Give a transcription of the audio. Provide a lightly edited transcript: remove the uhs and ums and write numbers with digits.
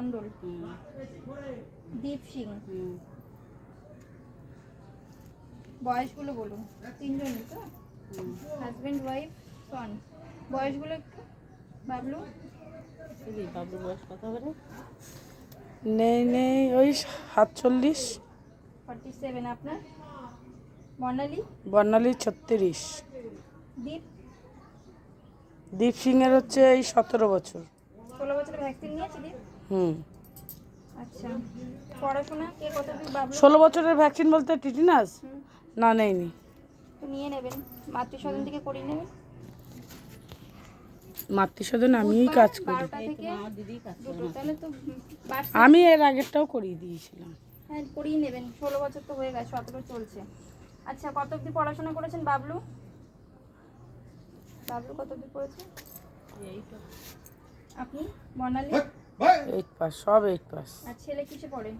মন্ডল, দীপ সিং। বয়সগুলো বলুন। তিনজনই তো? হাজবেন্ড, ওয়াইফ, সন। বয়সগুলো একটু। বাবলু বাবলু বয়স কত হবে? নেই নেই ওই 47। 47। আপনার? বর্ণালী? বর্ণালী 36। দীপ? দীপ সিং এর হচ্ছে এই 17 বছর। 16 বছরের ভ্যাকসিন নিয়েছে দীপ? আচ্ছা, পড়াশোনা কে কত দূর? বাবলু 16 বছরের ভ্যাকসিন বলতে টিটিনাস না নেইনি। তো নিয়ে নেবেন, মাতৃসদন থেকে করিয়ে নেবেন। মাতৃসদন আমিই কাজ করি। 12টা থেকে 2টো, তাহলে তো আমি এর আগেরটাও করিয়ে দিয়েছিলাম। হ্যাঁ, করিয়ে নেবেন। 16 বছর তো হয়ে গেছে, 17 চলছে। আচ্ছা, কত অবধি পড়াশোনা করেছেন বাবলু? বাবলু কত অবধি পড়েছে? আপনি? বর্ণালী? 8 পাস, সব 8 পাস। আর ছেলে কিসে পড়ে?